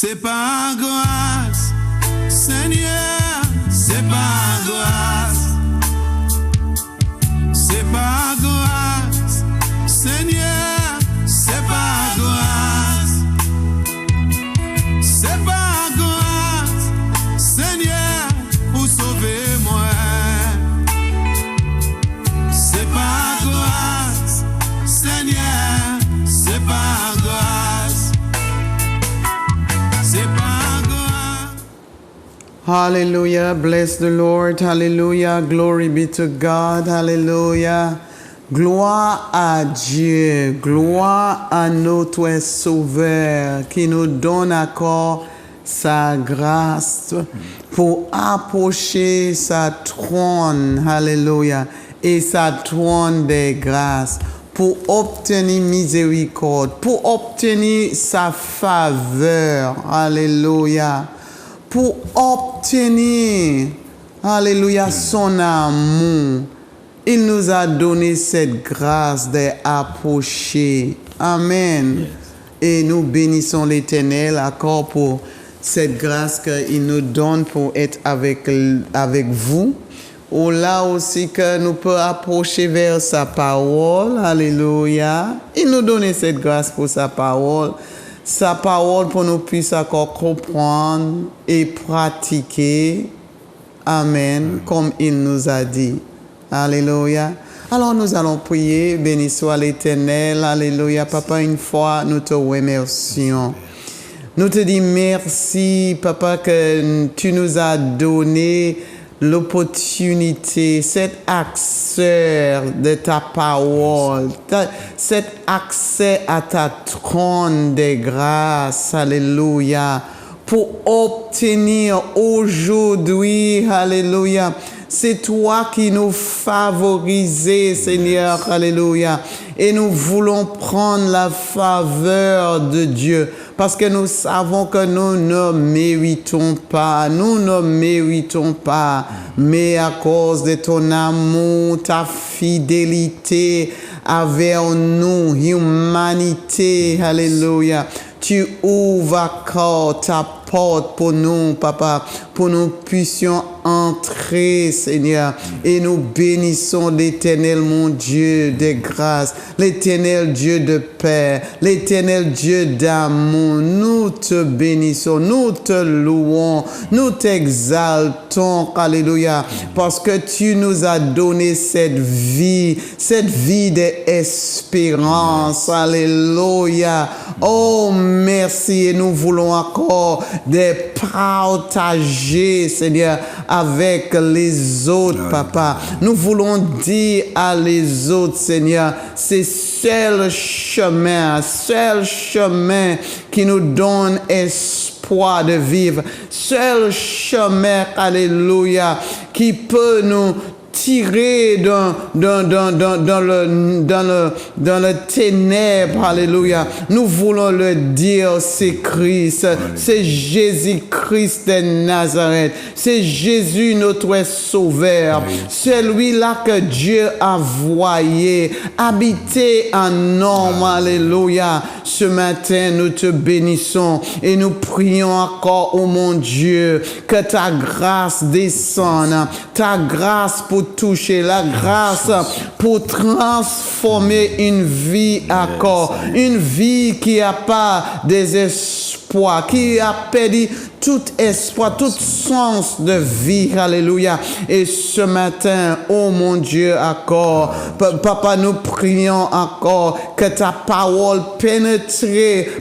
C'est par grâce, Seigneur, c'est par grâce. C'est par grâce, Seigneur, c'est par grâce. C'est par grâce, Seigneur, pour sauver moi. C'est par grâce, Seigneur, c'est par grâce. C'est par grâce. Hallelujah. Bless the Lord. Hallelujah. Glory be to God. Hallelujah. Gloire à Dieu. Gloire à notre Sauveur qui nous donne encore sa grâce pour approcher sa trône. Hallelujah. Et sa trône des grâces. Pour obtenir miséricorde. Pour obtenir sa faveur. Alléluia. Pour obtenir, alléluia, son amour. Il nous a donné cette grâce d'approcher. Amen. Et nous bénissons l'Éternel encore pour cette grâce qu'il nous donne pour être avec vous. Ou là aussi que nous pouvons approcher vers sa parole. Alléluia. Il nous donne cette grâce pour sa parole. Sa parole pour nous puissions encore comprendre et pratiquer. Amen. Comme il nous a dit. Alléluia. Alors nous allons prier. Béni soit l'Éternel. Alléluia. Papa, une fois, nous te remercions. Nous te disons merci, Papa, que tu nous as donné l'opportunité, cet accès de ta parole, cet accès à ta trône de grâce, alléluia, pour obtenir aujourd'hui, alléluia, c'est toi qui nous favorisais, Seigneur, alléluia, et nous voulons prendre la faveur de Dieu. Parce que nous savons que nous ne méritons pas, mais à cause de ton amour, ta fidélité envers nous, humanité, alléluia, tu ouvres encore ta porte pour nous, Papa, pour nous puissions entrer, Seigneur, et nous bénissons l'Éternel, mon Dieu de grâce, l'Éternel Dieu de paix, l'Éternel Dieu d'amour. Nous te bénissons, nous te louons, nous t'exaltons, alléluia, parce que tu nous as donné cette vie d'espérance, alléluia. Oh, merci, et nous voulons encore de partager, Seigneur, avec les autres, Papa. Nous voulons dire à les autres, Seigneur, c'est seul chemin qui nous donne espoir de vivre. Seul chemin, alléluia, qui peut nous tirer dans le ténèbre, alléluia. Nous voulons le dire, c'est Christ, c'est Jésus-Christ de Nazareth, c'est Jésus notre Sauveur, celui-là que Dieu a envoyé, habiter en homme, alléluia. Ce matin, nous te bénissons et nous prions encore, oh mon Dieu, que ta grâce descende, ta grâce pour toucher, la grâce pour transformer une vie encore, une vie qui n'a pas désespoir, qui a perdu tout espoir, tout sens de vie, alléluia. Et ce matin, oh mon Dieu, encore, Papa, nous prions encore que ta parole pénètre,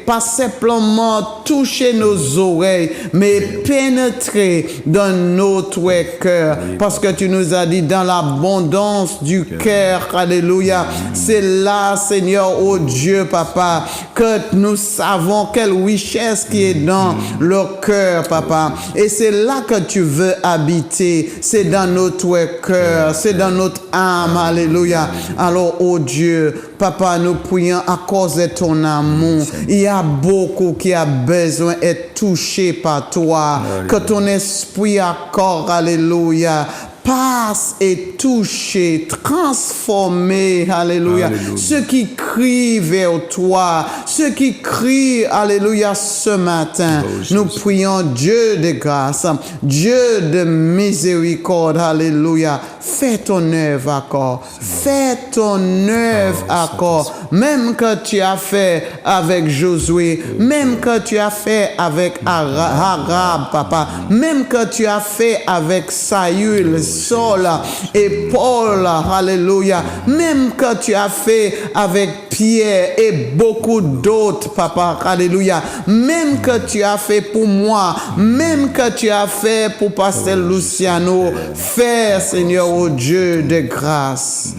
pas simplement toucher nos oreilles, mais pénétrer dans notre cœur, parce que tu nous as dit dans l'abondance du cœur, alléluia, c'est là, Seigneur, oh Dieu, Papa, que nous savons quelle richesse qui est dans le cœur, Papa. Et c'est là que tu veux habiter. C'est dans notre cœur. C'est dans notre âme. Alléluia. Alors, oh Dieu, Papa, nous prions à cause de ton amour. Il y a beaucoup qui a besoin d'être touché par toi. Que ton esprit accorde, alléluia, passe et touche, transforme, alléluia, Alléluia. ceux qui crient vers toi, ceux qui crient, alléluia, ce matin. Oh, Jésus. Nous prions Dieu de grâce, Dieu de miséricorde, alléluia. Fais ton œuvre encore, fais ton œuvre encore, même que tu as fait avec Josué, même que tu as fait avec Harab, papa, même que tu as fait avec Saül, Saul et Paul, alléluia, même que tu as fait avec Pierre et beaucoup d'autres, papa, alléluia, même que tu as fait pour moi, même que tu as fait pour Pasteur Luciano, fais, Seigneur, oh Dieu de grâce.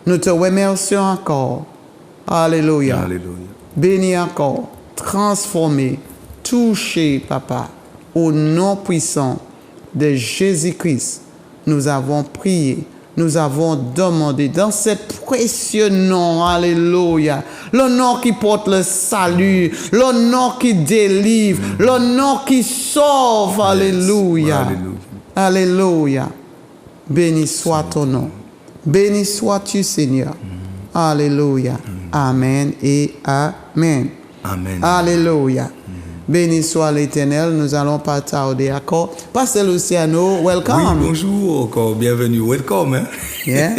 Nous te remercions encore. Alléluia. Alléluia. Bénis encore, transformé, touché, papa, au nom puissant de Jésus-Christ. Nous avons prié, nous avons demandé dans cet précieux nom, alléluia, le nom qui porte le salut, le nom qui délivre, le nom qui sauve, alléluia. Alléluia. Alléluia. Béni soit ton nom. Béni sois-tu, Seigneur. Alléluia. Amen et Amen. Amen. Alléluia. Béni soit l'Éternel. Nous allons pas tarder. D'accord? Pasteur Luciano, Oui, welcome. bonjour encore, bienvenue. Welcome. Hein? Yeah.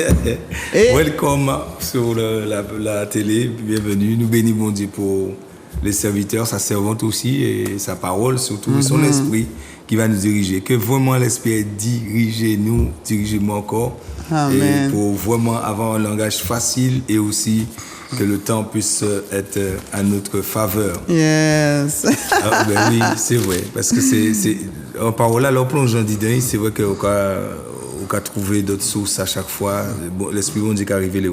Et- Welcome sur la télé, bienvenue. Nous bénissons mon Dieu pour les serviteurs, sa servante aussi, et sa parole surtout, et son esprit qui va nous diriger. Que vraiment l'esprit dirige-nous, dirigez-moi encore. Amen. Et pour vraiment avoir un langage facile et aussi que le temps puisse être à notre faveur. Yes. Ah, ben oui, c'est vrai. Parce que c'est en parole là, l'on plonge dans dedans, c'est vrai qu'on a trouvé d'autres sources à chaque fois. Bon, l'Esprit bon Dieu qui a révélé.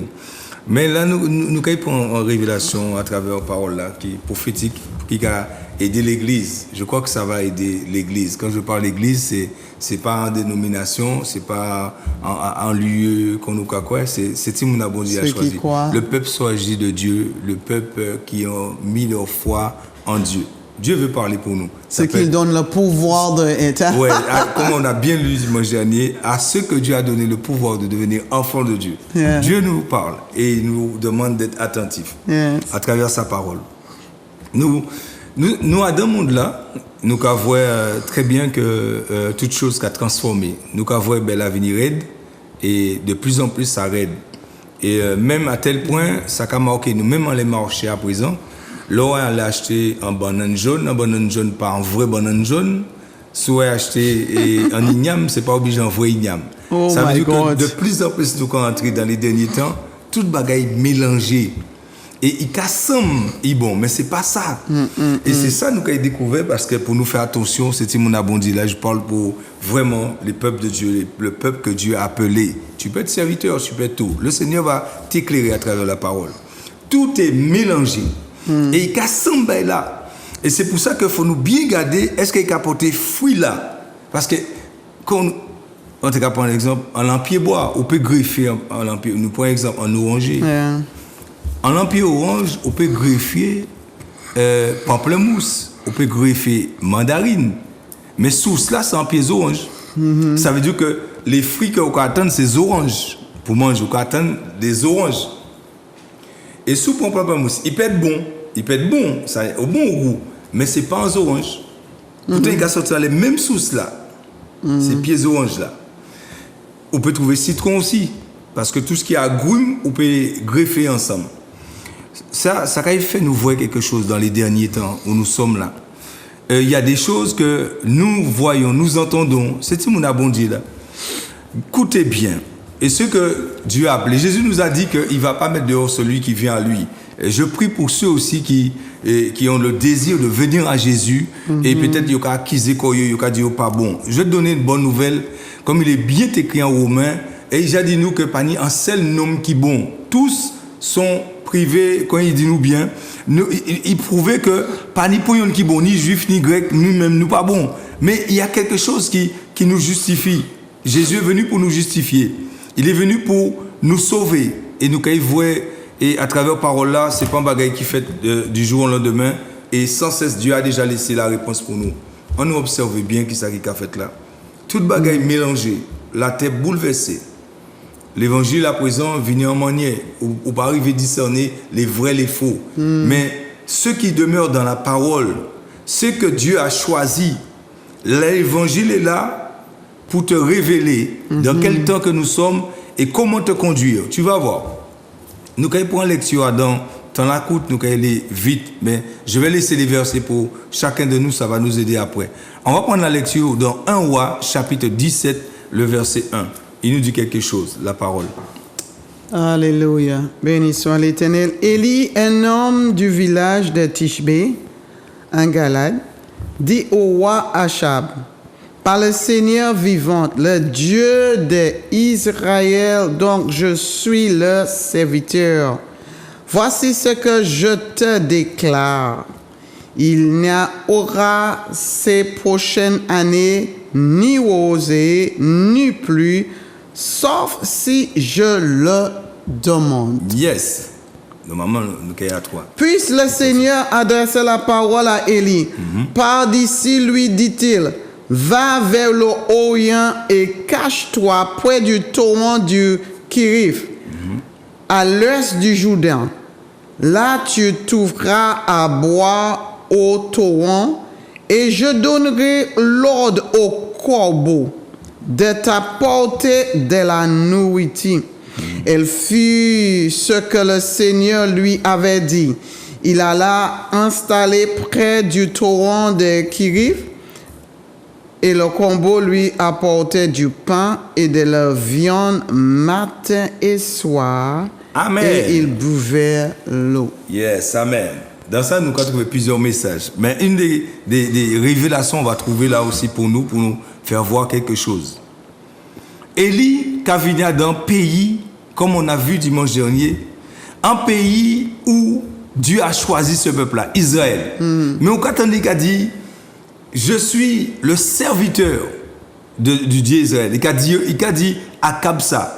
Mais là, nous prenons en révélation à travers la parole là, qui est prophétique, qui a aidé l'Église. Je crois que ça va aider l'Église. Quand je parle d'Église, c'est pas en dénomination, c'est pas en lieu qu'on nous quoi, c'est Tim Nabondi a Ceux qui choisi. croient. Le peuple choisi de Dieu, le peuple qui ont mis leur foi en Dieu. Dieu veut parler pour nous. Ce Ça peut qu'il être- donne le pouvoir de être. Ouais, comme on a bien lu dimanche dernier, à ceux que Dieu a donné le pouvoir de devenir enfants de Dieu. Yeah. Dieu nous parle et il nous demande d'être attentifs Yes. à travers sa parole. Nous à dans le monde-là, nous voyons très bien que toute chose qu'a transformé. Nous voyons l'avenir aide et de plus en plus ça aide. Et même à tel point, ça a marqué nous, même dans les marchés à présent, l'on a acheté en banane jaune, pas en vrai banane jaune, soit acheté en igname, c'est pas obligé en vrai igname. Oh Ça veut my dire God. que de plus en plus, nous rentrons dans les derniers temps, toute bagaille mélangée. Et il cassemble, il bon, mais c'est pas ça. Et c'est ça nous avons découvert parce que pour nous faire attention, c'est mon abondi là, je parle pour vraiment les peuples de Dieu, le peuple que Dieu a appelé. Tu peux être serviteur, tu peux être tout. Le Seigneur va t'éclairer à travers la parole. Tout est mélangé. Et il cassemble là. Et c'est pour ça qu'il faut nous bien garder, est-ce qu'il a apporté fruit là? Parce que quand on te prend un exemple, en lampier bois, on peut greffer en lampier. Nous prenons un exemple en oranger. Yeah. En lampier orange, on peut greffer pamplemousse, on peut greffer mandarine. Mais sous cela, c'est en pieds orange. Ça veut dire que les fruits qu'on attend, c'est oranges. Pour manger, on attend des oranges. Et sous pamplemousse, il peut être bon. Il peut être bon, ça a au bon goût. Mais ce n'est pas en orange. Pourtant, il y a sorti les mêmes sources là. Ces pieds oranges là. On peut trouver citron aussi. Parce que tout ce qui est agrumes, on peut greffer ensemble. Ça a fait nous voir quelque chose dans les derniers temps où nous sommes là. Il y a des choses que nous voyons, nous entendons. C'est mon abondi là. Écoutez bien. Et ce que Dieu a appelé, Jésus nous a dit qu'il ne va pas mettre dehors celui qui vient à lui. Et je prie pour ceux aussi qui ont le désir de venir à Jésus. Et peut-être qu'ils ont acquis quoi, ils ont dit pas bon. Je vais te donner une bonne nouvelle. Comme il est bien écrit en Romains, et il a dit nous que parmi un seul nom qui est bon. Tous sont privés, quand il dit nous bien, il prouvait que parmi pour nous qui est bon, ni juif, ni grec, nous-mêmes, nous pas bon. Mais il y a quelque chose qui nous justifie. Jésus est venu pour nous justifier. Il est venu pour nous sauver. Et nous, quand il voit, et à travers parole là, c'est pas un bagage qui fait du jour au lendemain. Et sans cesse, Dieu a déjà laissé la réponse pour nous. On nous observe bien qui ça qui a fait là. Toute bagaille mélangée. la terre bouleversée. L'évangile à présent vient en manière, ou pas arriver à discerner les vrais, les faux. Mais ceux qui demeurent dans la parole, ceux que Dieu a choisis, l'évangile est là pour te révéler dans quel temps que nous sommes et comment te conduire. Tu vas voir. Nous allons prendre lecture dans la courte, nous allons aller vite, mais je vais laisser les versets pour chacun de nous, ça va nous aider après. On va prendre la lecture dans 1 Roi, chapitre 17, le verset 1. Il nous dit quelque chose, la parole. Alléluia. Béni soit l'Éternel. Élie, un homme du village de Tishbé, en Galade, dit au roi Achab, par le Seigneur vivant, le Dieu d'Israël, donc je suis le serviteur. Voici ce que je te déclare. Il n'y aura ces prochaines années ni rosée, ni pluie, sauf si je le demande. Yes. Normalement, nous sommes à 3. Puis le Seigneur adressa la parole à Élie. Par d'ici, lui dit-il, va vers l'Orient et cache-toi près du torrent du Kirith, à l'ouest du Jourdain. Là, tu trouveras à boire au torrent, et je donnerai l'ordre au corbeau de t'apporter de la nourriture. Elle fit ce que le Seigneur lui avait dit. Il alla installer près du torrent de Kirith, et le corbeau lui apportait du pain et de la viande matin et soir. Amen. Et il buvait l'eau. Yes, amen. Dans ça, nous avons trouvé plusieurs messages. Mais une des révélations, on va trouver là aussi pour nous faire voir quelque chose. Élie, qui vient d'un pays, comme on a vu dimanche dernier, un pays où Dieu a choisi ce peuple-là, Israël. Mais on a dit, je suis le serviteur du Dieu Israël. Il a dit Akab ça.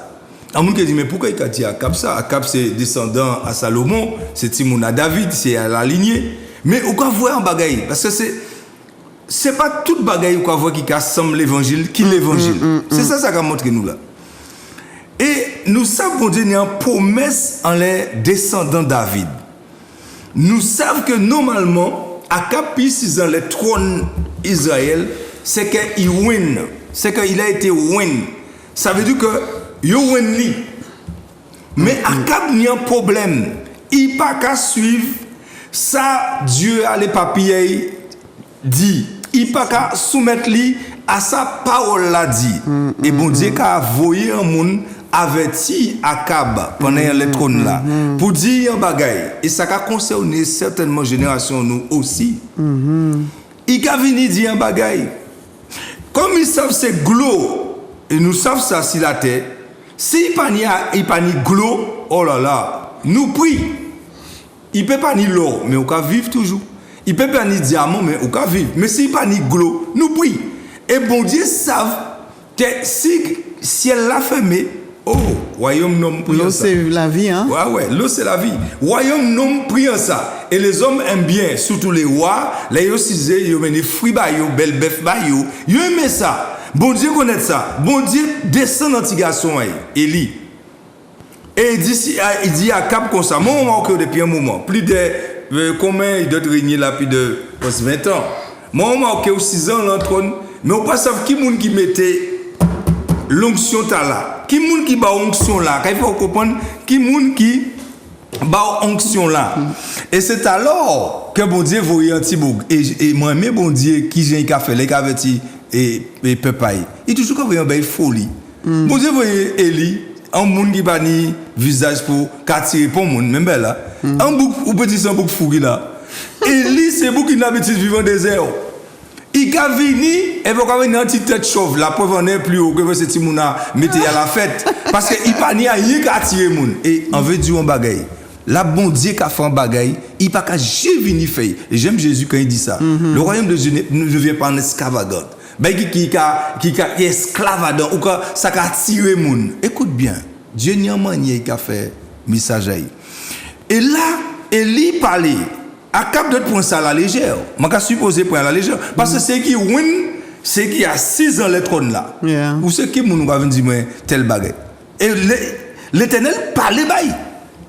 On a dit, mais pourquoi il a dit Akab ça? Akab, c'est descendant à Salomon, c'est Timoun à David, c'est à la lignée. Mais on peut voir un bagaille, parce que c'est pas toute bagaille qu'on voit qui assemble l'évangile, qui l'évangile. C'est ça qu'a montré nous là. Et nous savons qu'il y a une promesse en les descendants de David. Nous savons que normalement, Akab, puis dans le trône Israël, c'est qu'il win. C'est qu'il a été win. Ça veut dire que il win li. Mais Akab n'y a un problème. Il n'a pas qu'à suivre ça, Dieu a les papiers dit. Il n'a pas qu'à soumettre lui à sa parole l'a dit. Et bon Dieu a envoyé un monde averti Akab pendant le trône là pour dire un bagaille. Et ça a concerné certainement génération nous aussi. Il a venu dire un bagaille. Comme ils savent c'est glo et nous savons ça sur la terre. Si il pas ni glo, oh là là, nous prie. Il peut pas ni l'or, mais on peut vivre toujours. Il peut pas ni diamant, mais on peut vivre. Mais s'il pas ni glo, nous prie. Et bon Dieu savent que si ciel l'a fermé, oh, royaume non priant ça. L'eau c'est la vie, hein? Ouais, l'eau c'est la vie. Royaume non priant ça. Et les hommes aiment bien, surtout les rois, les yossisés, ils aiment les fruits, ils bel bœuf, ils aiment ça. Bon Dieu connaît ça. Bon Dieu descend dans le garçon, Élie. Et il dit à Cap comme ça, moi, on m'a depuis un moment, plus de combien il doit régner là, plus de 20 ans. Moi, on m'a 6 ans dans le trône, mais on ne sait pas qui est qui mettait l'onction là. Qui est qui bat l'onction là. Il faut comprendre qui est qui bat l'onction là. Et c'est alors que bon Dieu voyait un petit bouc. Et moi, mais bon Dieu, qui j'ai un fait, les caveti et peuple. Il toujours qu'on voyait un folie. Bon Dieu voyait Élie. Un monde qui n'a pas ni visage pour attirer pour le monde, même là. Un bouc, ou petit c'est un bouc fougi là. Et lui, c'est un bouc qui n'a pas de vivre dans le désert. Il a venu, et il va venir une petite tête chauve. La preuve en est plus haut que ce petit monde a mis à la fête. Parce qu'il n'a pas ni rien qui attirer le monde. Et on veut dire un bagaille. La bon Dieu qui a fait un bagaille, il n'a pas jamais venir faire. Et j'aime Jésus quand il dit ça. Le royaume de Dieu ne devient pas en esclavagante. Ben qui est esclavadant ou que ça a attiré les gens. Écoute bien, Dieu n'y a manié qui a fait message. Et là, Élie parlait. Akab de prendre ça à la légère. Je suis supposé prendre à la légère. Parce que c'est qui win c'est qui assis dans les trônes là. Yeah. Ou ce qui nous va dire moi tel bagage. Et l'Éternel parlait bail.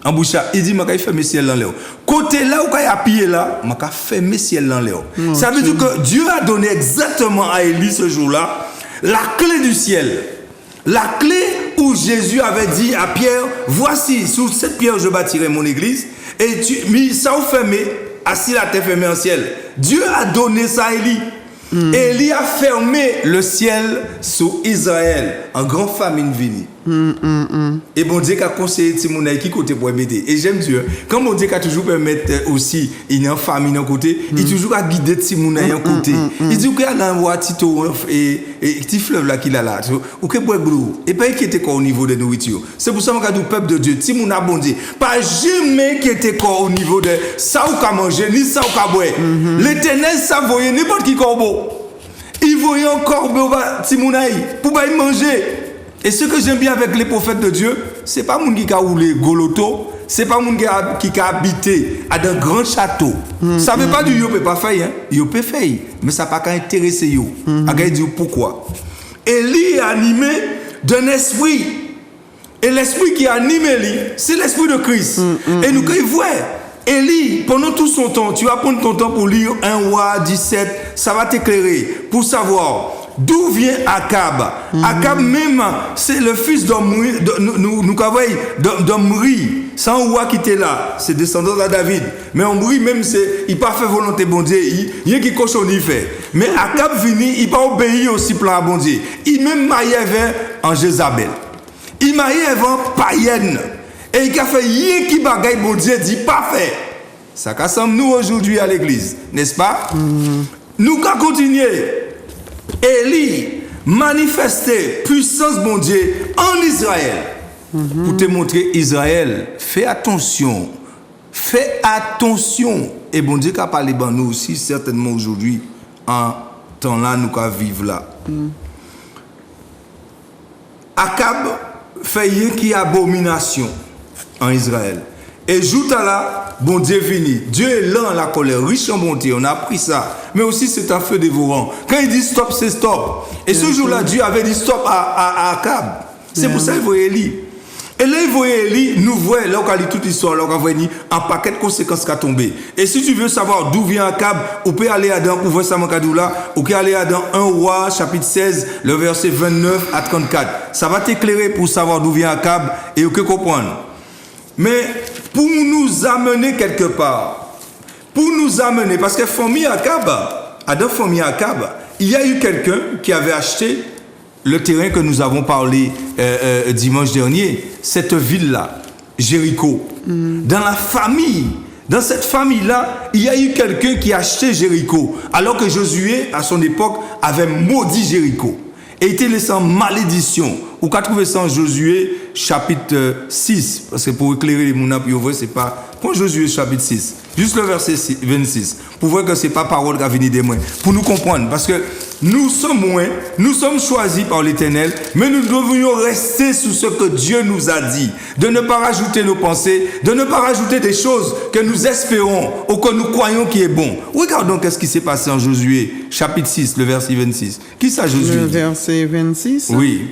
En bouche, il dit, je fermer ciel dans l'air. Côté là où il a appuyé là, je fermer ciel dans l'air. Ça veut dire que Dieu a donné exactement à Élie ce jour-là la clé du ciel. La clé où Jésus avait dit à Pierre, voici, sous cette pierre je bâtirai mon église. Et tu, ça vous fermé, assis la terre fermée en ciel. Dieu a donné ça à Élie. Élie a fermé le ciel sur Israël en grande famine venue. Et bon Dieu a conseillé Timonaï qui côté pour mettre. Et j'aime Dieu. Quand mon Dieu a toujours permettre aussi il y a une famille d'un côté, il toujours a guidé Timonaï d'un côté. Il dit qu'il y a dans voie Tito et petit fleuve là qu'il a là. Ou que pour glou et pas inquiété quoi au niveau de nourriture. C'est pour ça que le peuple de Dieu, Timouna bon Dieu, pas jamais qui était quoi au niveau de ça ou qu'à manger ni ça ou qu'à boire. L'Éternel ça voyait n'importe qui corbeau. Il voyait un corbeau Timonaï pour pas manger. Et ce que j'aime bien avec les prophètes de Dieu, c'est pas moun qui a roulé goloto, c'est pas moun qui a habité à de grands châteaux. Ça veut pas dire yo peut pas faire, hein. Yo peut faire, mais ça pas qu'à intéresser yo. À dire pourquoi. Élie est animé d'un esprit. Et l'esprit qui anime Élie, c'est l'esprit de Christ. Et nous quand il voit Élie, pendant tout son temps, tu vas prendre ton temps pour lire 1 roi 17, ça va t'éclairer pour savoir d'où vient Akab. Akab même, c'est le fils d'Omri, c'est un roi qui était là, c'est descendant de David. Mais Omri même, il n'a pas fait volonté bon Dieu, il y a qui cochon il fait. Mais Akab vini, il n'a pas obéi aussi plan à bon Dieu. Il même marié avec en Jézabel. Il marié avec païenne. Et il a fait rien qui bagaille bon Dieu dit pas fait. Ça ressemble nous aujourd'hui à l'église, n'est-ce pas? Nous allons continuer. Élie manifestait puissance bon Dieu en Israël. Pour te montrer Israël, fais attention. Fais attention. Et bon Dieu qui a parlé de nous aussi, certainement aujourd'hui, en temps là, nous allons vivre là. Akab fait rien qui abomination en Israël. Et jour là, bon Dieu vini. Dieu est lent à la colère, riche en bonté. On a appris ça. Mais aussi c'est un feu dévorant. Quand il dit stop, c'est stop. Et ce jour-là, Dieu avait dit stop à Akab. C'est pour ça qu'il voyait Élie. Et là, il voyait Élie, nous voyons, là, on a dit toute l'histoire, là, on a vu un paquet de conséquences qui a tombé. Et si tu veux savoir d'où vient Akab, on peut aller dans, ouvre ça, là, on peut aller dans 1 roi, chapitre 16, le verset 29 à 34. Ça va t'éclairer pour savoir d'où vient Akab et on peut comprendre. Mais pour nous amener quelque part, parce que famille Akab, dans famille Akab, il y a eu quelqu'un qui avait acheté le terrain que nous avons parlé dimanche dernier, cette ville-là, Jéricho. Dans la famille, dans cette famille-là, il y a eu quelqu'un qui a acheté Jéricho, alors que Josué, à son époque, avait maudit Jéricho. Et était laissé en malédiction. Ou qu'a trouvé ça en Josué chapitre 6. Parce que pour éclairer les mounapes, c'est pas. Prends Josué chapitre 6. Juste le verset 26. Pour voir que ce n'est pas parole qui a venu des moins. Pour nous comprendre. Parce que nous sommes choisis par l'Éternel, mais nous devrions rester sous ce que Dieu nous a dit. De ne pas rajouter nos pensées, de ne pas rajouter des choses que nous espérons ou que nous croyons qui est bon. Regardons qu'est-ce qui s'est passé en Josué, chapitre 6, le verset 26. Qui ça, Josué? Le verset 26. Oui.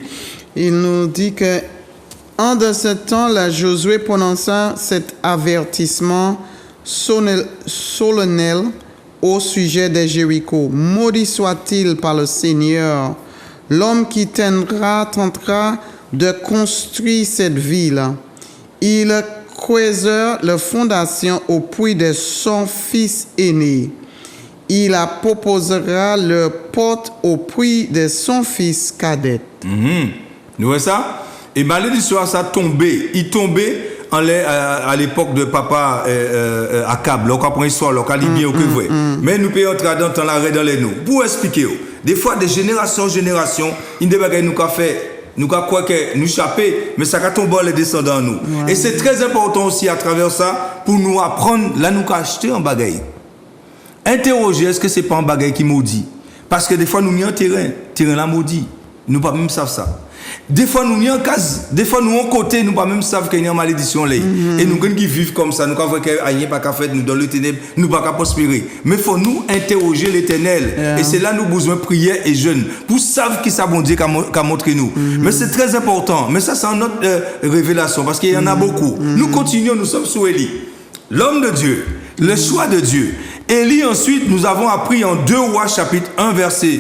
Il nous dit que, en de ce temps-là, Josué prononça cet avertissement solennel au sujet de Jéricho. Maudit soit-il par le Seigneur, l'homme qui tentera de construire cette ville. Il creusera la fondation au puits de son fils aîné. Il proposera le porte au puits de son fils cadet. Nous voyons ça? Et malédiction, ça tombé. Il tombait à l'époque de papa Akab. Là, on comprend l'histoire, on comprend bien, mais nous pouvons entrer dans l'arrêt dans les nous. Pour expliquer, des fois, de génération en génération, il y a des choses nous avons fait. Nous croyons que nous échapper, mais ça va tomber les descendants nous. Ouais. Et c'est très important aussi à travers ça pour nous apprendre, là nous acheter un bagaille. Interroger, est-ce que c'est pas un bagaille qui maudit? Parce que des fois nous n'y a un terrain là maudit. nous pas même savent ça. Des fois nous n'y en case, des fois nous en côté, nous pas même savent qu'il y a une malédiction là. Et nous qui vivent comme ça, nous quand qu'il n'y a pas qu'à faire, nous dans le ténèbre, nous pas qu'à prospérer. Mais faut nous interroger l'Éternel. Et c'est là nous besoin de prière et jeûne pour savoir qui ça bon Dieu qu'a montré nous. Mais c'est très important. Mais ça c'est notre révélation parce qu'il y en a beaucoup. Nous continuons, nous sommes sous Élie, l'homme de Dieu, le choix de Dieu. Élie ensuite, nous avons appris en 2 Rois chapitre 1 verset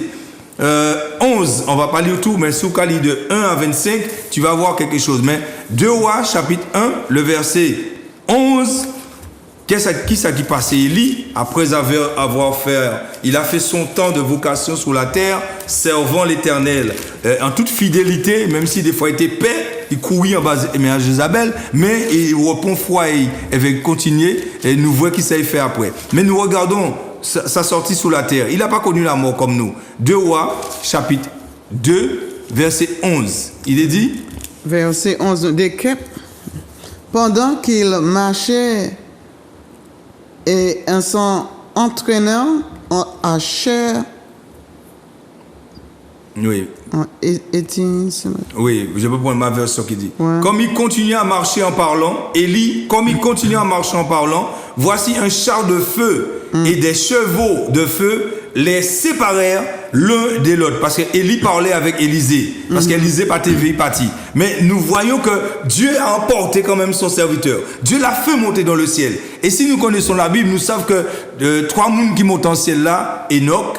11, on va pas lire tout, mais sous Kali de 1 à 25, tu vas voir quelque chose. Mais 2 Rois, chapitre 1, le verset 11, qui ça qui passait Élie, après avoir fait, il a fait son temps de vocation sur la terre, servant l'Éternel, en toute fidélité, même si des fois il était paix, il courait en bas à Jézabel, mais il reprend foi et il va continuer, et nous voyons qui ça y fait après. Mais nous regardons sa sortie sous la terre. Il n'a pas connu la mort comme nous. 2 Rois, chapitre 2, verset 11. Il est dit, verset 11, pendant qu'il marchait et en s'en entraînant à chair, oui. Oui, je peux prendre ma version qui dit. Ouais. Comme il continuait à marcher en parlant, Élie, comme il continuait à marcher en parlant, voici un char de feu et des chevaux de feu les séparèrent l'un de l'autre. Parce qu'Élie parlait avec Élisée. Parce qu'Élisée partait parti. Mais nous voyons que Dieu a emporté quand même son serviteur. Dieu l'a fait monter dans le ciel. Et si nous connaissons la Bible, nous savons que 3 mondes qui montent en ciel là, Enoch,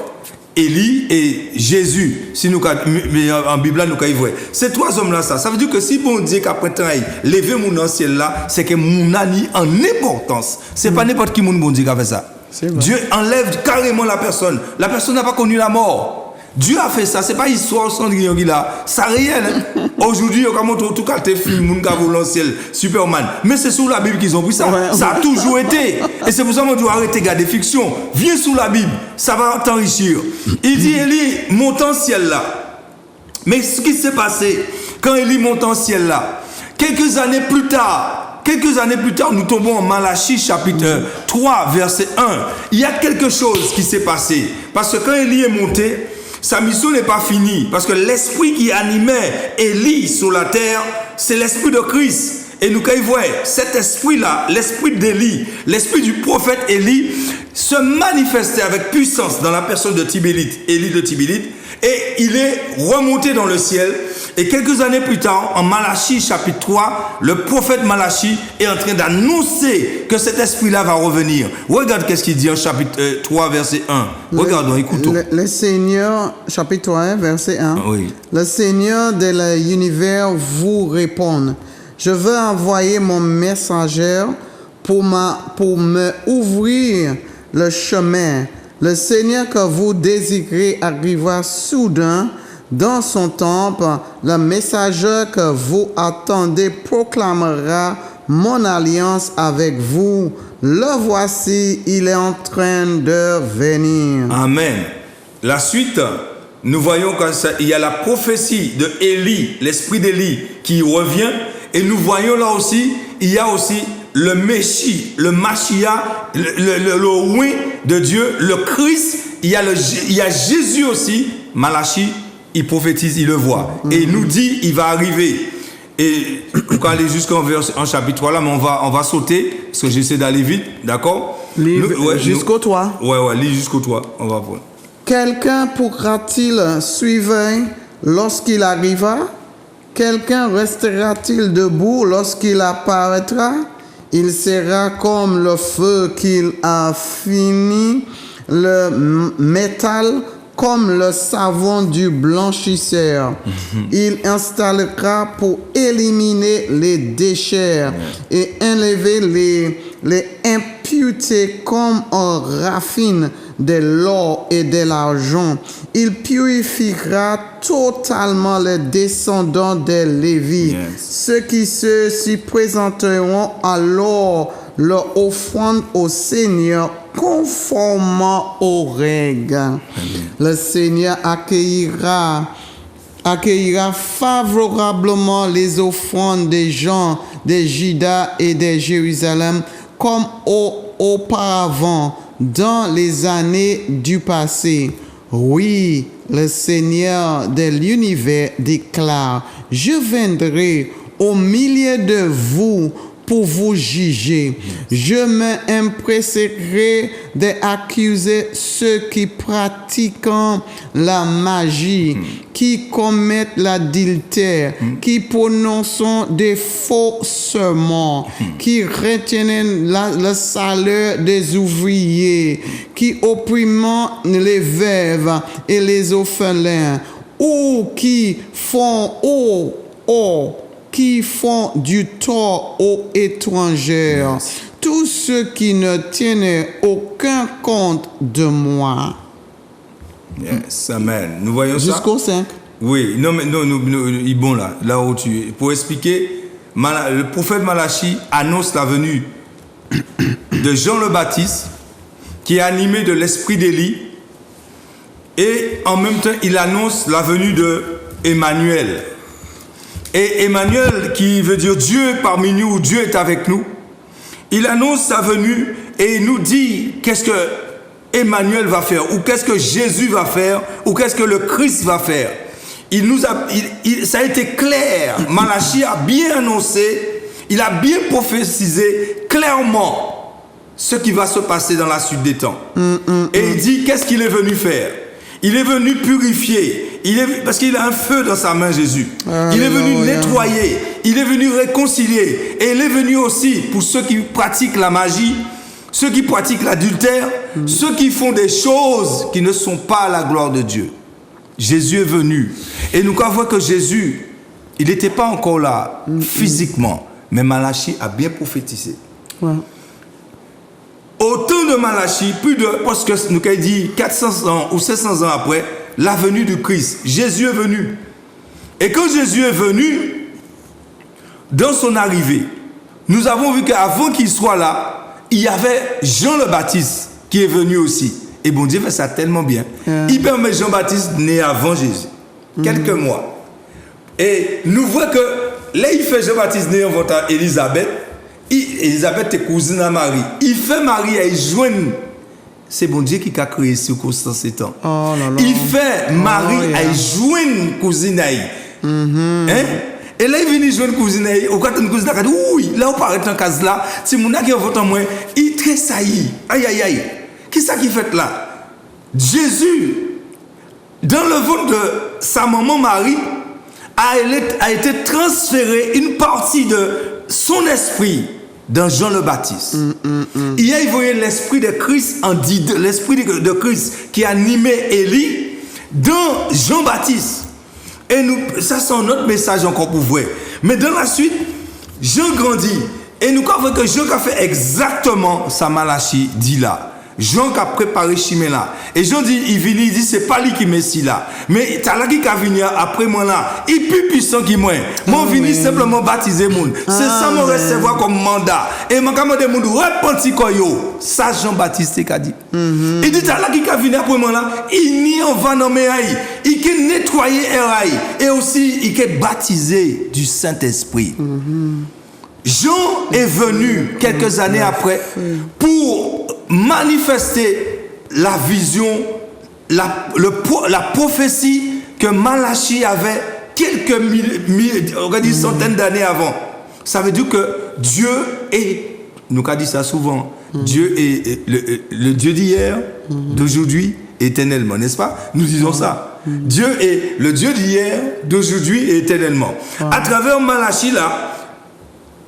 Élie et Jésus, si nous en Bible nous voyons. Ces 3 hommes là, ça veut dire que si bon Dieu qu'après temps lever mon ancien là, c'est que mon ani en importance. C'est pas n'importe qui mon bon Dieu qui a fait ça. Dieu enlève carrément la personne. La personne n'a pas connu la mort. Dieu a fait ça. C'est pas histoire Cendrillon qui là. C'est réel. Hein? Aujourd'hui, on a montré tout cas tes films, mon gars l'ancien Superman. Mais c'est sous la Bible qu'ils ont pris ça. Ça a toujours été. Et c'est pour ça qu'on doit arrêter de regarder fiction. Viens sous la Bible. Ça va t'enrichir. Il dit Élie monte en ciel là. Mais ce qui s'est passé quand Élie monte en ciel là, quelques années plus tard, nous tombons en Malachie chapitre 3 verset 1. Il y a quelque chose qui s'est passé. Parce que quand Élie est monté, sa mission n'est pas finie. Parce que l'esprit qui animait Élie sur la terre, c'est l'esprit de Christ. Et nous, quand il voit cet esprit-là, l'esprit d'Élie, l'esprit du prophète Élie, se manifestait avec puissance dans la personne de Tibélite, Élie de Tibélite, et il est remonté dans le ciel. Et quelques années plus tard, en Malachie chapitre 3, le prophète Malachie est en train d'annoncer que cet esprit-là va revenir. Regarde qu'est-ce qu'il dit en chapitre 3, verset 1. Regardons, écoutons. Le Seigneur, chapitre 3, verset 1. Oui. Le Seigneur de l'univers vous répond. Je veux envoyer mon messager pour me ouvrir le chemin. Le Seigneur que vous désirez arrivera soudain dans son temple. Le messager que vous attendez proclamera mon alliance avec vous. Le voici, il est en train de venir. Amen. La suite, nous voyons qu'il y a la prophétie de Élie, l'esprit d'Élie qui revient. Et nous voyons là aussi, il y a aussi le Messie, le Machia, le oint de Dieu, le Christ. Il y a Jésus aussi. Malachie, il prophétise, il le voit. Et il nous dit, il va arriver. Et on va aller jusqu'en chapitre 3 là, mais on va sauter, parce que j'essaie d'aller vite, d'accord? Jusqu'au 3. Ouais, lis jusqu'au 3. On va prendre. Quelqu'un pourra-t-il suivre lorsqu'il arrivera? Quelqu'un restera-t-il debout lorsqu'il apparaîtra? Il sera comme le feu qu'il a fini, le métal comme le savon du blanchisseur. Il installera pour éliminer les déchets et enlever les impuretés comme on raffine de l'or et de l'argent. Il purifiera totalement les descendants de Lévi. Ceux qui s'y présenteront alors leur offrande au Seigneur conformément aux règles. Le Seigneur accueillera favorablement les offrandes des gens de Juda et de Jérusalem comme auparavant dans les années du passé. Oui, le Seigneur de l'univers déclare, je viendrai au milieu de vous pour vous juger. Je m'empresserai d'accuser ceux qui pratiquent la magie, qui commettent l'adultère, qui prononcent des faux serments, qui retiennent le salaire des ouvriers, qui oppriment les veuves et les orphelins, ou qui font du tort aux étrangers, tous ceux qui ne tiennent aucun compte de moi. Yes, amen. Nous voyons ça. Jusqu'au 5. Oui, non, mais non, bon là où tu es. Pour expliquer, le prophète Malachie annonce la venue de Jean le Baptiste, qui est animé de l'esprit d'Élie, et en même temps, il annonce la venue de Emmanuel. Et Emmanuel, qui veut dire Dieu parmi nous, ou Dieu est avec nous, il annonce sa venue et il nous dit qu'est-ce que Emmanuel va faire, ou qu'est-ce que Jésus va faire, ou qu'est-ce que le Christ va faire. Ça a été clair. Malachie a bien annoncé, il a bien prophétisé clairement ce qui va se passer dans la suite des temps. Et il dit qu'est-ce qu'il est venu faire. Il est venu purifier, parce qu'il a un feu dans sa main, Jésus. Il est venu nettoyer, il est venu réconcilier, et il est venu aussi pour ceux qui pratiquent la magie, ceux qui pratiquent l'adultère, ceux qui font des choses qui ne sont pas à la gloire de Dieu. Jésus est venu. Et nous voyons que Jésus, il n'était pas encore là physiquement, mais Malachie a bien prophétisé. Ouais. Au temps de Malachie, parce que nous avons dit 400 ans ou 700 ans après, la venue du Christ. Jésus est venu. Et quand Jésus est venu, dans son arrivée, nous avons vu qu'avant qu'il soit là, il y avait Jean le Baptiste qui est venu aussi. Et bon Dieu fait ça tellement bien. Il permet Jean-Baptiste né avant Jésus. Quelques mois. Et nous voyons que là, il fait Jean-Baptiste né avant Élisabeth. Élisabeth est cousine à Marie. Il fait Marie à y joindre. C'est bon Dieu qui a créé ces circonstances et temps. Oh là là. Il fait Marie à y joindre cousine à y. Et là, il vient joindre cousine à y. Au cas où une cousine a dit, oui, là, on paraît en case là. Si mon a qui vote en moins, il tressaillit. Aïe, aïe, aïe. Qu'est-ce qui fait là? Jésus, dans le ventre de sa maman Marie, a été transféré une partie de son esprit dans Jean le Baptiste. Hier, il voyait l'esprit de Christ, l'esprit de Christ qui animait Élie dans Jean-Baptiste. Et ça c'est un autre message encore pour vous. Mais dans la suite, Jean grandit. Et nous avons que Jean a fait exactement ça Malachie dit là. Jean a préparé chemin là. Et Jean dit, il vient, il dit, c'est pas lui qui messie là. Mais t'as là qui a venu après moi là. Il est plus puissant que moi. Moi, venu simplement baptiser monde. C'est ça mon recevoir comme mandat. Et mon commande monde repenti koyo. Ça Jean-Baptiste qui a dit. Il dit, t'as là qui a venu après moi là. Il n'y en va nommer aïe. Il qui nettoyer aïe. Et aussi, il qui baptisé du Saint-Esprit. Jean est venu quelques années après pour manifester la vision, la prophétie que Malachie avait quelques centaines d'années avant. Ça veut dire que Dieu est, nous avons dit ça souvent, Dieu est le Dieu d'hier, d'aujourd'hui, éternellement, n'est-ce pas? Nous disons ça. Dieu est le Dieu d'hier, d'aujourd'hui et éternellement. À travers Malachie là,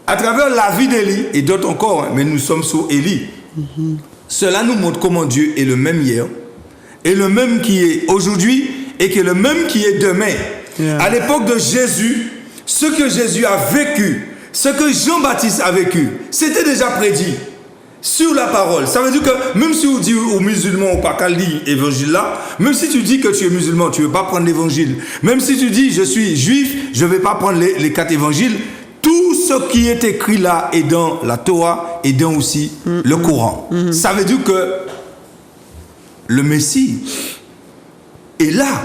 à travers la vie d'Élie et d'autres encore, mais nous sommes sur Élie. Cela nous montre comment Dieu est le même hier, et le même qui est aujourd'hui, et qui est le même qui est demain. À l'époque de Jésus, ce que Jésus a vécu, ce que Jean-Baptiste a vécu, c'était déjà prédit sur la parole. Ça veut dire que même si vous dites aux musulmans ou pas qu'à lire l'évangile là, même si tu dis que tu es musulman, tu ne veux pas prendre l'évangile, même si tu dis je suis juif, je ne vais pas prendre les 4 évangiles, tout ce qui est écrit là est dans la Torah et dans aussi le Coran. Ça veut dire que le Messie est là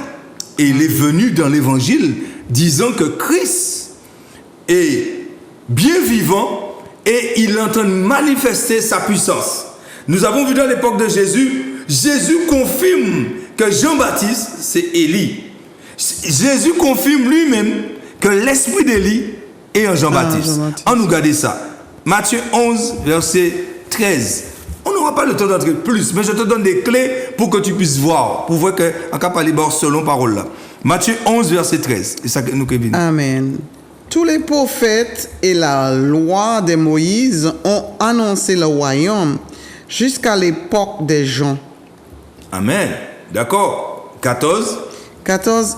et il est venu dans l'évangile disant que Christ est bien vivant et il est en train de manifester sa puissance. Nous avons vu dans l'époque de Jésus, Jésus confirme que Jean-Baptiste, c'est Élie. Jésus confirme lui-même que l'esprit d'Élie est en Jean-Baptiste. Jean-Baptiste. On nous regarde ça. Matthieu 11, verset 13. On n'aura pas le temps d'entrer plus, mais je te donne des clés pour que tu puisses voir, pour voir qu'on peut parler selon parole là. Matthieu 11, verset 13. C'est ça que nous Kevin. Amen. Tous les prophètes et la loi de Moïse ont annoncé le royaume jusqu'à l'époque des Jean. Amen. D'accord. 14. 14.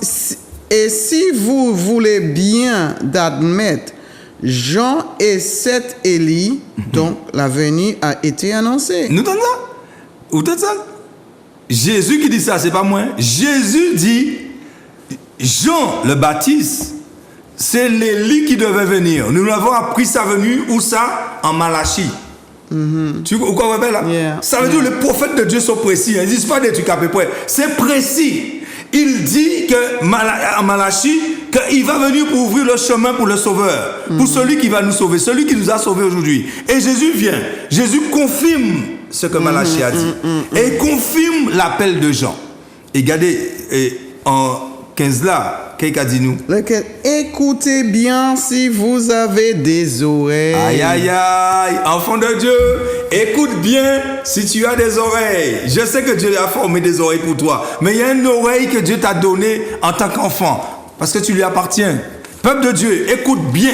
Et si vous voulez bien d'admettre, Jean et cet Élie, donc la venue a été annoncée. Nous entendons ça? Vous entendez ça? Jésus qui dit ça, c'est pas moi. Jésus dit, Jean le Baptiste, c'est l'Élie qui devait venir. Nous l'avons appris sa venue, où ça? En Malachie. Tu comprends là? Yeah. Ça veut dire que les prophètes de Dieu sont précis. Ils ne disent pas des trucs à peu près. C'est précis. Il dit que en Malachie, qu'il va venir pour ouvrir le chemin pour le Sauveur, pour celui qui va nous sauver, celui qui nous a sauvés aujourd'hui. Et Jésus vient. Jésus confirme ce que Malachie a dit. Et il confirme l'appel de Jean. Et regardez, en 15 là, qu'est-ce qu'il a dit nous? Lequel, écoutez bien si vous avez des oreilles. Aïe, aïe, aïe, enfant de Dieu, écoute bien si tu as des oreilles. Je sais que Dieu a formé des oreilles pour toi, mais il y a une oreille que Dieu t'a donnée en tant qu'enfant, parce que tu lui appartiens. Peuple de Dieu, écoute bien.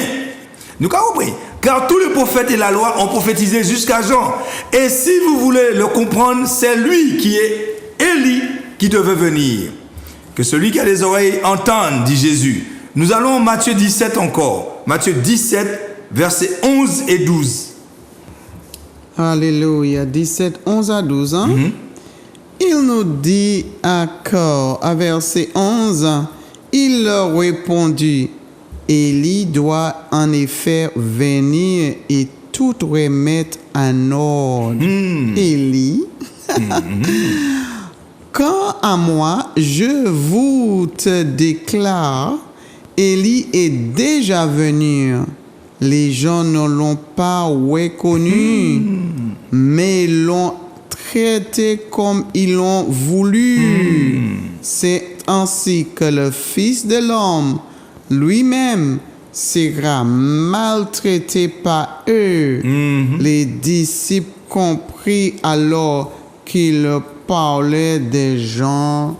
Nous avons compris. Car tous les prophètes et la loi ont prophétisé jusqu'à Jean. Et si vous voulez le comprendre, c'est lui qui est Élie qui devait venir. Que celui qui a des oreilles entende, dit Jésus. Nous allons en Matthieu 17 encore. Matthieu 17, versets 11 et 12. Alléluia. 17, 11 à 12. Hein? Il nous dit encore, à verset 11, il leur répondit, Élie doit en effet venir et tout remettre en ordre. Élie. Quant à moi, je vous te déclare, Élie est déjà venu. Les gens ne l'ont pas reconnu, mais l'ont traité comme ils l'ont voulu. C'est ainsi que le Fils de l'homme lui-même sera maltraité par eux. Les disciples comprirent alors qu'il parlait de Jean-Baptiste.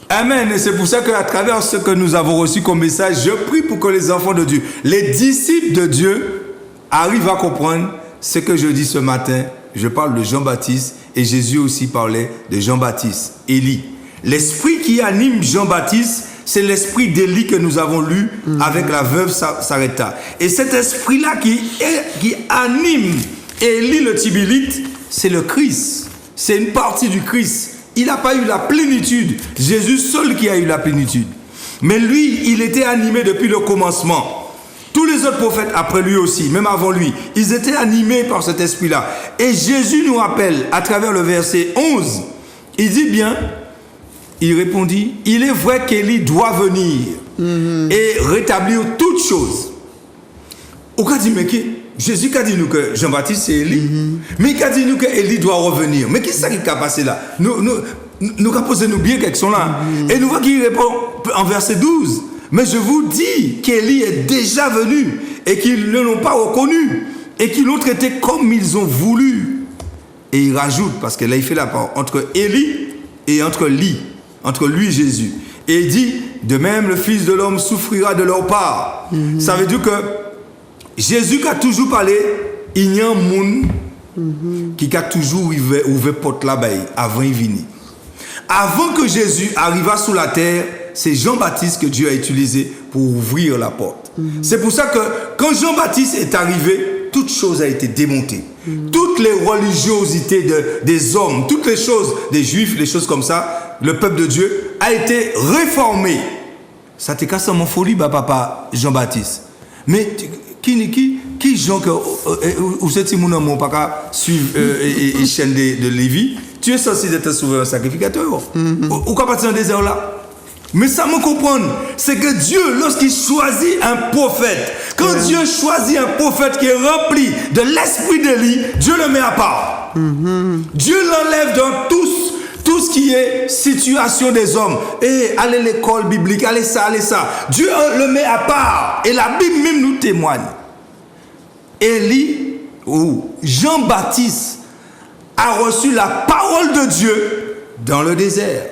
Amen. Et c'est pour ça qu'à travers ce que nous avons reçu comme message, je prie pour que les enfants de Dieu, les disciples de Dieu, arrivent à comprendre ce que je dis ce matin. Je parle de Jean-Baptiste et Jésus aussi parlait de Jean-Baptiste, Élie. L'esprit qui anime Jean-Baptiste, c'est l'esprit d'Élie que nous avons lu avec la veuve Sarepta. Et cet esprit-là qui anime Élie le Tibélite, c'est le Christ. C'est une partie du Christ. Il n'a pas eu la plénitude. Jésus seul qui a eu la plénitude. Mais lui, il était animé depuis le commencement. Tous les autres prophètes après lui aussi, même avant lui, ils étaient animés par cet esprit-là. Et Jésus nous rappelle à travers le verset 11, il dit bien, il répondit, il est vrai qu'Élie doit venir et rétablir toutes choses. Au cas dit, mais Jésus a dit nous que Jean-Baptiste c'est Élie, mais il a dit nous que Élie doit revenir. Mais qu'est-ce qui a passé là? Nous posons bien quelque chose là. Et nous voyons qu'il répond en verset 12. Mais je vous dis qu'Élie est déjà venu et qu'ils ne l'ont pas reconnu et qu'ils l'ont traité comme ils ont voulu. Et il rajoute, parce que là il fait la part entre Élie et entre lui Jésus. Et il dit, de même le Fils de l'homme souffrira de leur part. Ça veut dire que Jésus qui a toujours parlé, il y a un monde qui a toujours ouvert porte là-bas avant il venir. Avant que Jésus arriva sur la terre, c'est Jean-Baptiste que Dieu a utilisé pour ouvrir la porte. C'est pour ça que quand Jean-Baptiste est arrivé, toute chose a été démontée. Toutes les religiosités des hommes, toutes les choses des Juifs, les choses comme ça, le peuple de Dieu a été réformé. Ça t'est cassé mon folie, papa Jean-Baptiste. Mais qui gens que ou c'est mon amour pas suivre et chaîne de Lévi, tu es censé être souverain sacrificateur. Ou quoi partir dans le désert là? Mais ça me comprend, c'est que Dieu, lorsqu'il choisit un prophète, quand Dieu choisit un prophète qui est rempli de l'esprit d'Élie, Dieu le met à part. Dieu l'enlève dans tout tout ce qui est situation des hommes. Et aller à l'école biblique, aller ça. Dieu le met à part. Et la Bible même nous témoigne. Élie ou Jean-Baptiste a reçu la parole de Dieu dans le désert.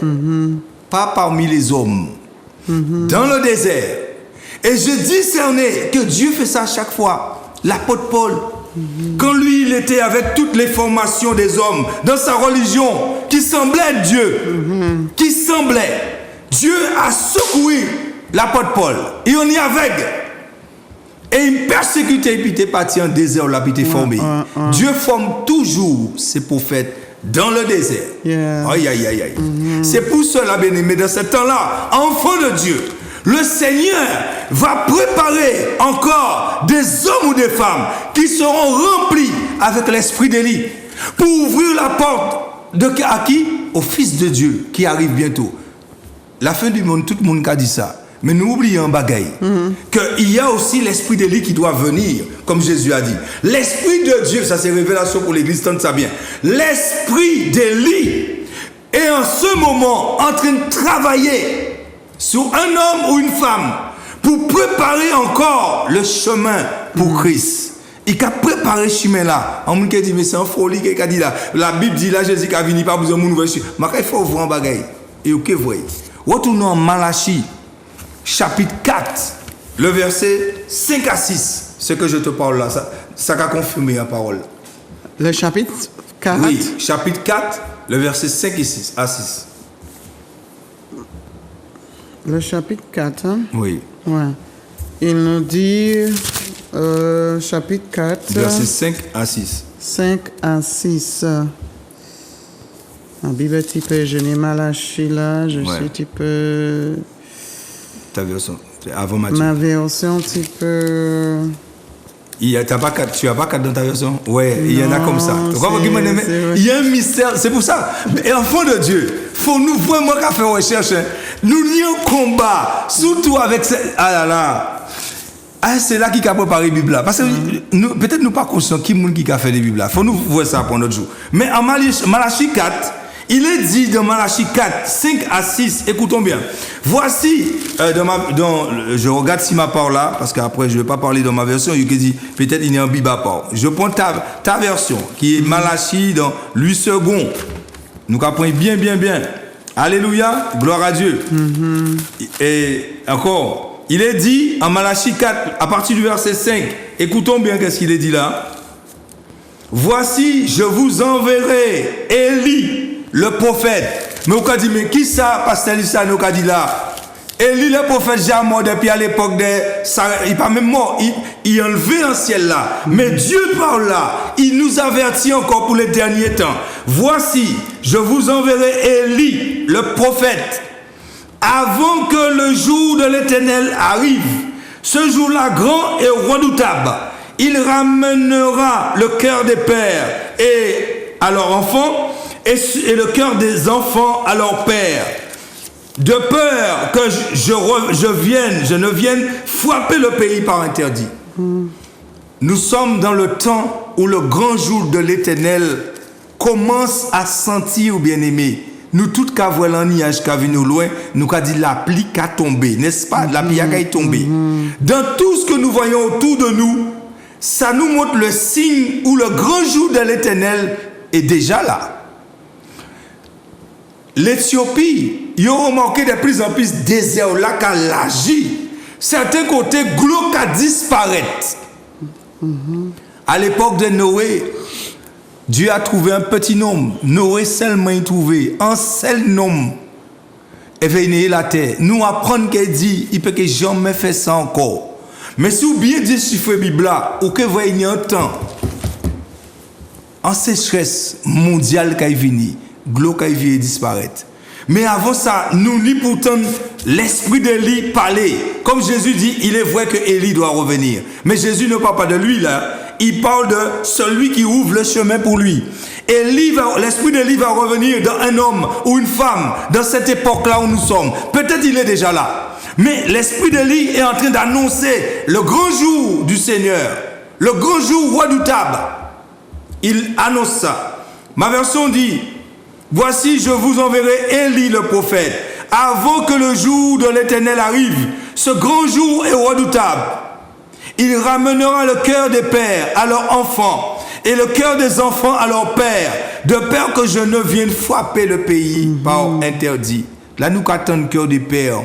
Pas parmi les hommes. Dans le désert. Et je discernais que Dieu fait ça chaque fois. L'apôtre Paul, quand lui il était avec toutes les formations des hommes dans sa religion qui semblait être Dieu, qui semblait, Dieu a secoué l'apôtre Paul et on y aveugle et il persécutait et puis il est parti en désert là puis il est formé. Dieu forme toujours ses prophètes dans le désert. Aïe. C'est pour cela, bien-aimé, dans ce temps-là, enfant de Dieu, le Seigneur va préparer encore des hommes ou des femmes qui seront remplis avec l'esprit d'Élie pour ouvrir la porte à qui? Au Fils de Dieu qui arrive bientôt. La fin du monde, tout le monde a dit ça. Mais nous oublions un bagaille. Qu'il y a aussi l'esprit d'Élie qui doit venir, comme Jésus a dit. L'esprit de Dieu, ça c'est révélation pour l'église, tente ça bien. L'esprit d'Élie est en ce moment en train de travailler sur un homme ou une femme pour préparer encore le chemin pour Christ. Il a préparé ce chemin-là. On m'a dit, mais c'est un folie qu'il a dit là. La Bible dit là, Jésus a venu, pas besoin de nous. Mais il faut voir un bagaille. Et ok, voyez. Retournons en Malachie, chapitre 4, le verset 5 à 6. Ce que je te parle là, ça a confirmé la parole. Le chapitre 4. Oui, chapitre 4, le verset 5 et 6 à 6. Le chapitre 4, hein? Oui. Ouais. Il nous dit, chapitre 4, verset 5 à 6. 5 à 6. La Bible est type, je n'ai Malachie là, je suis type... Ta version, avant Matthieu. Ma version type... Tu n'as pas 4 dans ta version? Ouais, il y en a comme ça. Il y a un mystère, c'est pour ça. Et enfant de Dieu, il faut nous vraiment faire recherche. Nous lions combat, surtout avec... Ah là là. Ah, c'est là qui a préparé la Bible là. Parce que peut-être nous pas conscients qui a fait les Bibles là. Il faut nous voir ça pour notre jour. Mais en Malachie 4, il est dit dans Malachie 4, 5 à 6, écoutons bien. Voici, je regarde si ma part là, parce qu'après je ne vais pas parler dans ma version, il dit peut-être il y a un Bible à part. Je prends ta version, qui est Malachie dans 8 secondes. Nous apprenons bien. Alléluia, gloire à Dieu. Et encore, il est dit en Malachie 4, à partir du verset 5, écoutons bien qu'est-ce qu'il est dit là. Voici, je vous enverrai Élie, le prophète. Mais on a dit, mais qui ça, pasteur Issa, nous a dit là? Élie, le prophète, j'ai mort depuis à l'époque il n'est pas même mort, il est enlevé dans le ciel là. Mais Dieu parle là, il nous avertit encore pour les derniers temps. Voici, je vous enverrai Élie, le prophète, avant que le jour de l'Éternel arrive. Ce jour-là, grand et redoutable, il ramènera le cœur des pères et à leurs enfants, et le cœur des enfants à leur père, de peur que je ne vienne frapper le pays par interdit. Nous sommes dans le temps où le grand jour de l'Éternel commence à sentir, bien-aimés. Nous, tout cas, voilà un nuage qui a vu nous loin, nous avons dit la pluie qui a tombé, n'est-ce pas? La pluie qui a tombé. Dans tout ce que nous voyons autour de nous, ça nous montre le signe où le grand jour de l'Éternel est déjà là. L'Éthiopie, ils ont remarqué de plus en plus désert là qu'à l'agir. Certains côtés glauques à disparaître. À l'époque de Noé, Dieu a trouvé un petit nombre. Noé seulement a trouvé un seul nombre. Et venir la terre. Nous apprenons qu'il dit, il peut que jamais fait ça encore. Mais si vous bien déchiffrez la Bible là, ou que vous voyez un temps, en sécheresse mondiale qui est venue, glauque qui vient disparaître. Mais avant ça, nous lit pourtant l'esprit d'Élie parler. Comme Jésus dit, il est vrai que Élie doit revenir. Mais Jésus ne parle pas de lui là. Il parle de celui qui ouvre le chemin pour lui. L'esprit d'Élie va revenir dans un homme ou une femme dans cette époque-là où nous sommes. Peut-être il est déjà là. Mais l'esprit d'Élie est en train d'annoncer le grand jour du Seigneur. Le grand jour redoutable. Il annonce ça. Ma version dit, Voici, je vous enverrai Élie le prophète, avant que le jour de l'Éternel arrive, ce grand jour est redoutable. Il ramènera le cœur des pères à leurs enfants, et le cœur des enfants à leurs pères, de peur que je ne vienne frapper le pays par interdit. Là, nous attendons le cœur des pères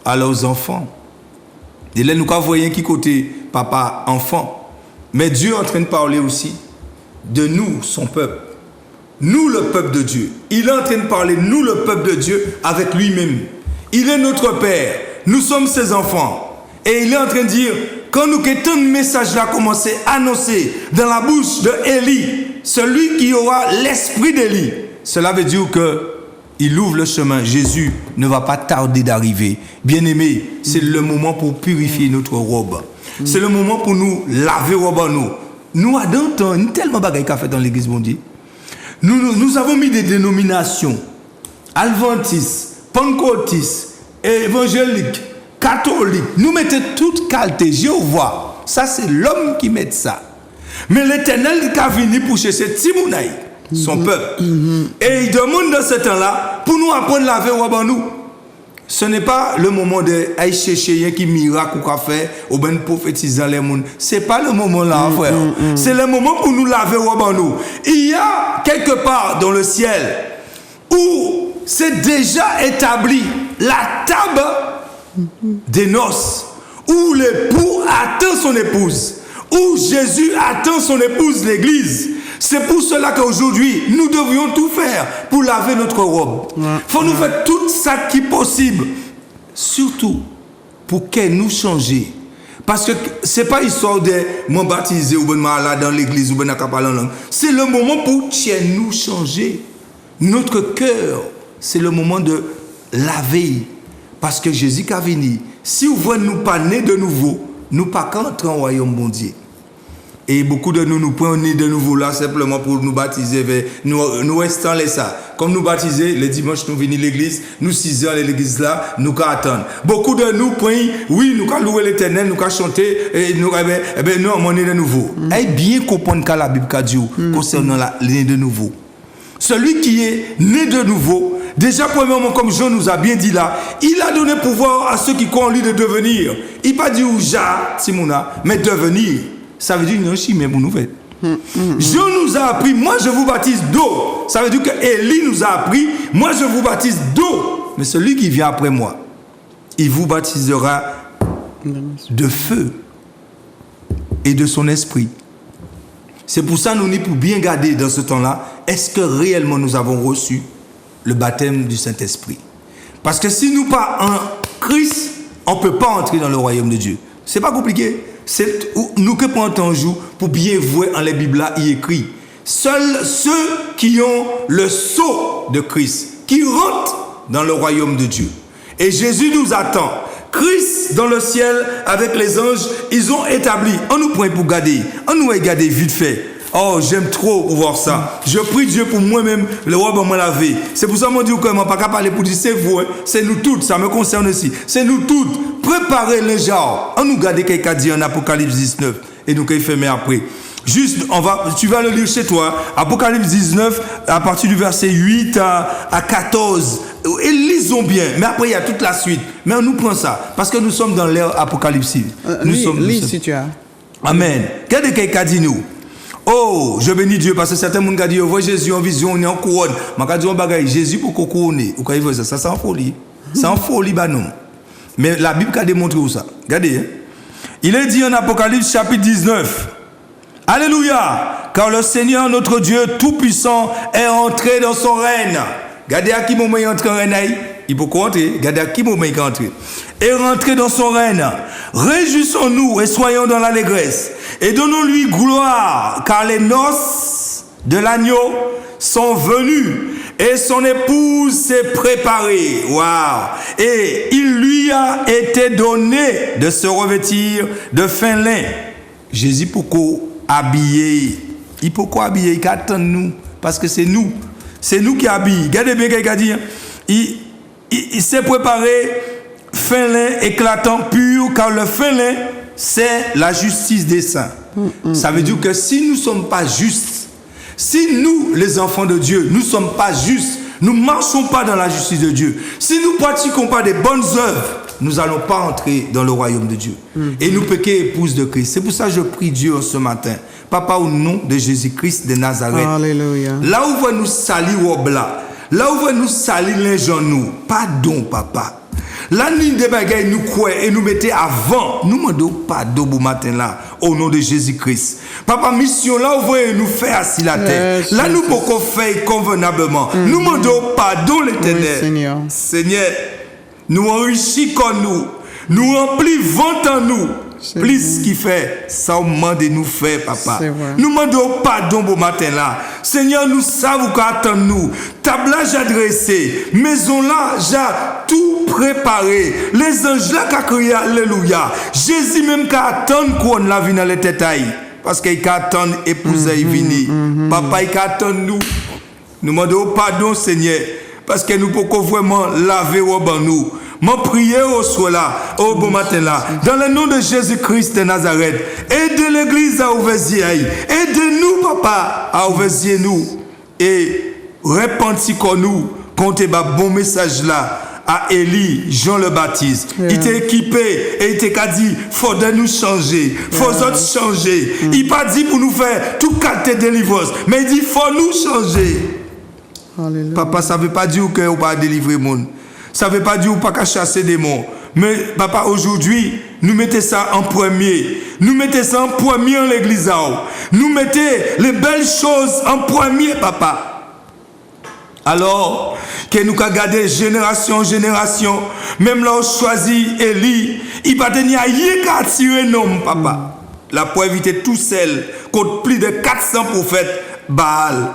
à leurs enfants. Et là, nous voyons qui côté papa, enfant. Mais Dieu est en train de parler aussi de nous, son peuple. Nous, le peuple de Dieu. Il est en train de parler, nous, le peuple de Dieu, avec lui-même. Il est notre Père. Nous sommes ses enfants. Et il est en train de dire, quand nous quittons le message là commencé à annoncer dans la bouche de Élie, celui qui aura l'esprit d'Élie, cela veut dire que il ouvre le chemin. Jésus ne va pas tarder d'arriver. Bien-aimé, c'est le moment pour purifier notre robe. C'est le moment pour nous laver robe en nous. Nous, à d'un temps, nous tellement bagaille qu'a fait dans l'église, mon Dieu. Nous avons mis des dénominations adventistes, pentecôtistes, évangéliques, catholiques. Nous mettons toute qualité. Jéhovah, ça c'est l'homme qui met ça. Mais l'Éternel qui a venu pour chercher Timonaï, son peuple. Et il demande dans ce temps-là pour nous apprendre à laver robe en nous. Ce n'est pas le moment d'aller chercher un qui miracle ou fait ou bien prophétiser les mondes. Ce n'est pas le moment là, frère. C'est le moment pour nous laver robe en nous. Il y a quelque part dans le ciel où c'est déjà établi la table des noces, où l'époux attend son épouse, où Jésus attend son épouse, l'église. C'est pour cela qu'aujourd'hui, nous devrions tout faire pour laver notre robe. Il faut nous faire tout ça qui est possible. Surtout pour qu'elle nous change. Parce que ce n'est pas histoire de me baptiser ou de m'aller dans l'église ou de parler en langue. C'est le moment pour nous changer. Notre cœur, c'est le moment de laver. Parce que Jésus est venu. Si vous voulez nous pas nés de nouveau, nous ne pas qu'entrer au royaume bon Dieu. Et beaucoup de nous prenons de nouveau là simplement pour nous baptiser. Nous restons là ça. Comme nous baptiser, les dimanches nous venons à l'église, nous 6 heures à l'église là, nous attendons. Beaucoup de nous prennent, oui, nous allons louer l'Éternel, nous allons chanter, et nous, nous on est de nouveau. Et bien comprendre que la Bible a dit concernant l'année de nouveau. Celui qui est né de nouveau, déjà premièrement, comme Jean nous a bien dit là, il a donné pouvoir à ceux qui croient en lui de devenir. Il n'a pas dit ouja, Simona, mais devenir. Ça veut dire une chimie pour nous faire. Jean nous a appris, moi je vous baptise d'eau. Ça veut dire que Élie nous a appris, moi je vous baptise d'eau. Mais celui qui vient après moi, il vous baptisera de feu et de son esprit. C'est pour ça que nous, pour bien garder dans ce temps-là, est-ce que réellement nous avons reçu le baptême du Saint-Esprit? Parce que si nous pas en Christ, on ne peut pas entrer dans le royaume de Dieu. C'est pas compliqué. C'est nous que prenons un jour pour bien voir en la Bible là, il écrit. Seuls ceux qui ont le sceau de Christ, qui rentrent dans le royaume de Dieu. Et Jésus nous attend. Christ dans le ciel avec les anges, ils ont établi. On nous prend pour garder. On nous regarde vite fait. Oh, j'aime trop voir ça. Je prie Dieu pour moi-même, le roi va me laver. C'est pour ça que je dis que je ne peux pas parler pour dire c'est vous, hein. C'est nous toutes, ça me concerne aussi. C'est nous toutes. Préparez les genres. On nous garde quelqu'un dit en Apocalypse 19 et nous qu'il fait après. Juste, tu vas le lire chez toi. Apocalypse 19, à partir du verset 8 à 14. Et lisons bien. Mais après, il y a toute la suite. Mais on nous prend ça. Parce que nous sommes dans l'ère apocalyptique. Lis si tu as. Amen. Regardez quelqu'un dit nous. Oh, je bénis Dieu parce que certains gens ont dit, oh, Jésus en vision, on est en couronne. Je dis, bagaille, Jésus pour qu'on couronne. Vous voyez ça, ça c'est en folie. C'est en folie, bah non. Mais la Bible a démontré où ça. Regardez. Hein? Il est dit en Apocalypse chapitre 19. Alléluia. Car le Seigneur, notre Dieu Tout-Puissant, est entré dans son règne. Regardez à qui moment il est entré en règne. Il peut rentrer. Regardez à qui moment il est entré. Et rentré dans son règne. Réjouissons-nous et soyons dans l'allégresse. Et donnons-lui gloire, car les noces de l'agneau sont venues et son épouse s'est préparée. Waouh! Et il lui a été donné de se revêtir de fin lin. Jésus pourquoi habillé? Il pourquoi habillé? Il attend nous parce que c'est nous. C'est nous qui habillons. Regardez bien quelqu'un dit. Il s'est préparé fin lin éclatant pur, car le fin lin c'est la justice des saints. Ça veut dire que si nous ne sommes pas justes, si nous, les enfants de Dieu, nous ne sommes pas justes nous ne marchons pas dans la justice de Dieu, si nous ne pratiquons pas des bonnes œuvres, nous n'allons pas entrer dans le royaume de Dieu. Et nous péquons épouse de Christ. C'est pour ça que je prie Dieu ce matin. Papa, au nom de Jésus-Christ de Nazareth. Alléluia. Là où vous nous salir au blas, là où vous nous salir les gens, nous, pardon, papa. La ligne des bagailles nous croit et nous mettez avant. Nous demandons pardon au matin là, au nom de Jésus-Christ. Papa, mission là où vous nous faire assis la terre. Yes, là, nous Jesus. pouvons faire convenablement. Nous demandons pardon l'Éternel. Oui, Seigneur. Seigneur, nous enrichis comme nous remplis vent en nous. C'est Plus qui fait, ça on demande de nous faire, papa. C'est vrai. Nous demandons pardon au matin là. Seigneur, nous savons qu'attendre nous. Tablage adressé, maison là, j'ai tout préparé. Les anges là qui crient alléluia. Jésus même qui attend qu'on la vie dans les têtes. Parce qu'il attend épouse et vini. Papa, il attend nous. Nous demandons pardon, Seigneur. Parce que nous pouvons vraiment laver au banc nous. Mon prière au soir là, au bon matin là, dans le nom de Jésus-Christ de Nazareth, aide l'église à ouvrir les yeux. Aide-nous, papa, à ouvrir les yeux nous. Et répandis-nous, comptez le bon message là à Élie, Jean le Baptiste. Il était équipé et il était dit, faut de nous changer, faut autres changer. Il pas dit pour nous faire tout quatre délivrance, mais il dit, faut nous changer. Alléluia. Papa, ça ne veut pas dire que vous ne pas délivrer le monde. Ça ne veut pas dire que vous ne pas chasser des démons. Mais papa, aujourd'hui, nous mettons ça en premier. Nous mettons ça en premier en l'église. Nous mettons les belles choses en premier, papa. Alors, que nous avons gardé génération en génération, même là, on choisit Élie, il va tenir à rien qu'à tirer non, papa. La pour éviter tout seul, contre plus de 400 prophètes Baal.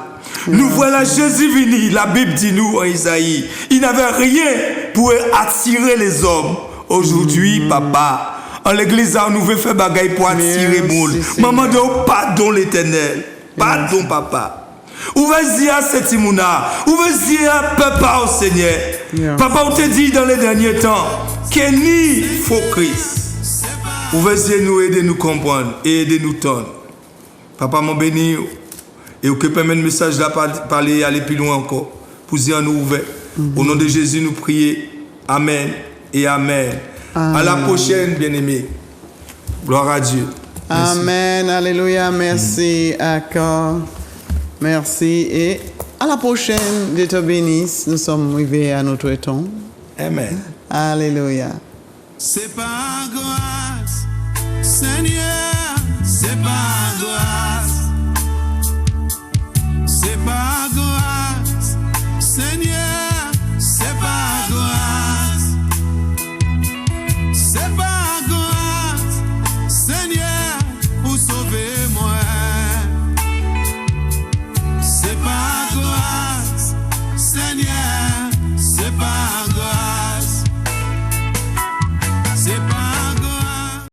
Nous voilà Jésus venu, la Bible dit nous en Isaïe, il n'avait rien pour attirer les hommes. Aujourd'hui, papa, en l'église, on nous veut faire bagaille pour attirer les monde. Maman, pardon l'Éternel. Pardon, papa. Ouvrez-y à cette imouna. Ouvrez-y à papa au Seigneur. Papa, on te dit dans les derniers temps, qu'il n'y faut Christ. Ouvrez-y nous, aidez-nous comprendre et aidez-nous tendre. Papa, mon béni. Et que permet le message là parler aller plus loin encore. Pour dire nous ouvert. Au nom de Jésus, nous prions. Amen et Amen. À la prochaine, bien-aimés. Gloire à Dieu. Merci. Amen. Alléluia. Merci encore. Merci. Et à la prochaine. Dieu te bénisse. Nous sommes arrivés à notre temps. Amen. Alléluia. C'est pas grâce, Seigneur, c'est pas grâce.